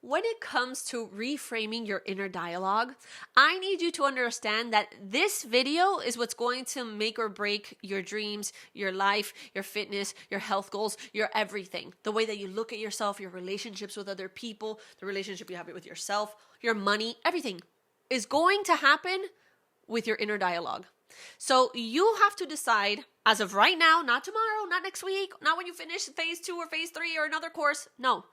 when it comes to reframing your inner dialogue, I need you to understand that this video is what's going to make or break your dreams, your life, your fitness, your health goals, your everything. The way that you look at yourself, your relationships with other people, the relationship you have with yourself, your money, everything is going to happen with your inner dialogue. So you have to decide as of right now, not tomorrow, not next week, not when you finish phase 2 or phase 3 or another course. No.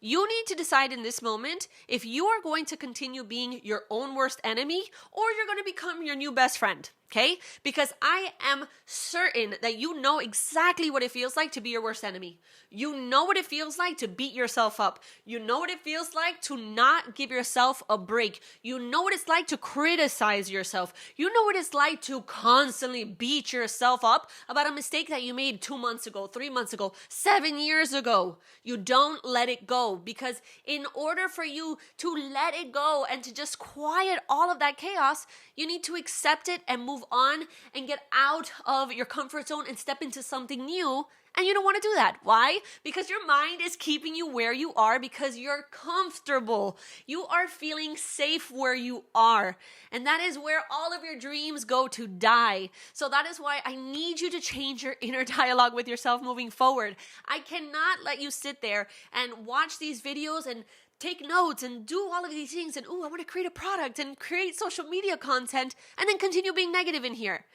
You need to decide in this moment if you are going to continue being your own worst enemy or you're going to become your new best friend, okay? Because I am certain that you know exactly what it feels like to be your worst enemy. You know what it feels like to beat yourself up. You know what it feels like to not give yourself a break. You know what it's like to criticize yourself. You know what it's like to constantly beat yourself up about a mistake that you made 2 months ago, 3 months ago, 7 years ago. You don't let it go, because in order for you to let it go and to just quiet all of that chaos, you need to accept it and move on and get out of your comfort zone and step into something new. And you don't want to do that. Why? Because your mind is keeping you where you are because you're comfortable. You are feeling safe where you are. And that is where all of your dreams go to die. So that is why I need you to change your inner dialogue with yourself moving forward. I cannot let you sit there and watch these videos and take notes and do all of these things and, I want to create a product and create social media content and then continue being negative in here.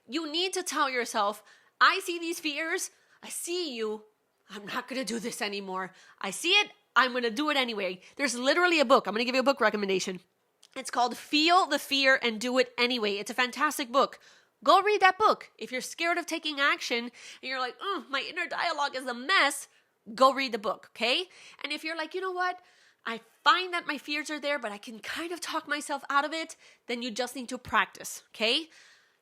You need to tell yourself, I see these fears. I see you. I'm not going to do this anymore. I see it. I'm going to do it anyway. There's literally a book. I'm going to give you a book recommendation. It's called Feel the Fear and Do It Anyway. It's a fantastic book. Go read that book. If you're scared of taking action and you're like, my inner dialogue is a mess, go read the book, okay? And if you're like, you know what? I find that my fears are there, but I can kind of talk myself out of it, then you just need to practice, okay?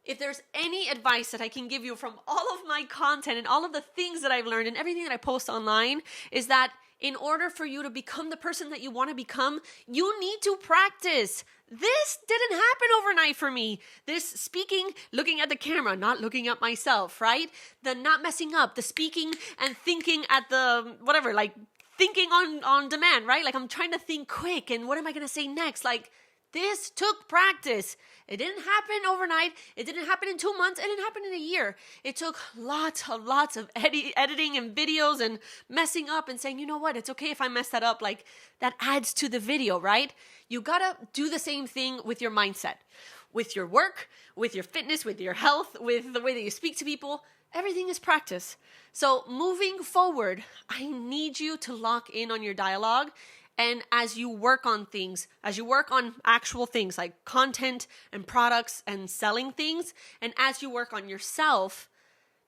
If there's any advice that I can give you from all of my content and all of the things that I've learned and everything that I post online, is that in order for you to become the person that you want to become, you need to practice. This didn't happen overnight for me. This speaking, looking at the camera, not looking at myself, right? The not messing up, the speaking and thinking at the whatever, like thinking on demand, right? Like I'm trying to think quick and what am I going to say next? Like this took practice. It didn't happen overnight. It didn't happen in 2 months. It didn't happen in a year. It took lots of editing and videos and messing up and saying, you know what? It's okay if I mess that up. Like that adds to the video, right? You gotta do the same thing with your mindset, with your work, with your fitness, with your health, with the way that you speak to people. Everything is practice. So moving forward, I need you to lock in on your dialogue. And as you work on things, as you work on actual things like content and products and selling things, and as you work on yourself,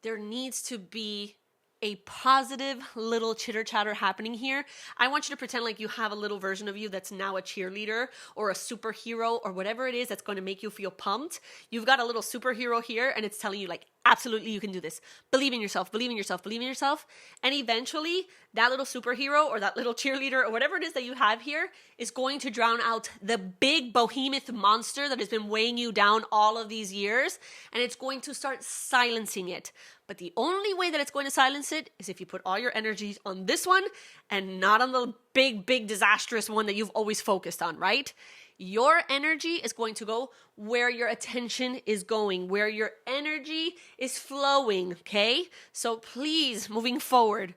there needs to be a positive little chitter chatter happening here. I want you to pretend like you have a little version of you that's now a cheerleader or a superhero or whatever it is that's going to make you feel pumped. You've got a little superhero here and it's telling you like, absolutely, you can do this. Believe in yourself, believe in yourself, believe in yourself. And eventually that little superhero or that little cheerleader or whatever it is that you have here is going to drown out the big behemoth monster that has been weighing you down all of these years. And it's going to start silencing it. But the only way that it's going to silence it is if you put all your energies on this one and not on the big disastrous one that you've always focused on, right? Your energy is going to go where your attention is going, where your energy is flowing, okay? So please, moving forward,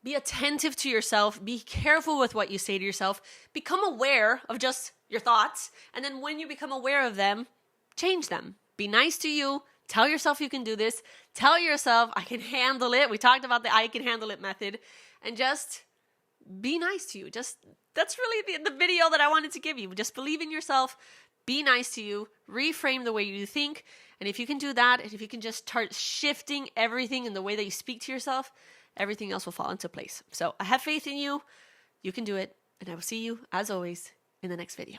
be attentive to yourself. Be careful with what you say to yourself. Become aware of just your thoughts. And then when you become aware of them, change them. Be nice to you. Tell yourself you can do this. Tell yourself I can handle it. We talked about the I can handle it method. And just be nice to you. That's really the video that I wanted to give you. Just believe in yourself. Be nice to you. Reframe the way you think. And if you can do that, and if you can just start shifting everything in the way that you speak to yourself, everything else will fall into place. So I have faith in you. You can do it. And I will see you, as always, in the next video.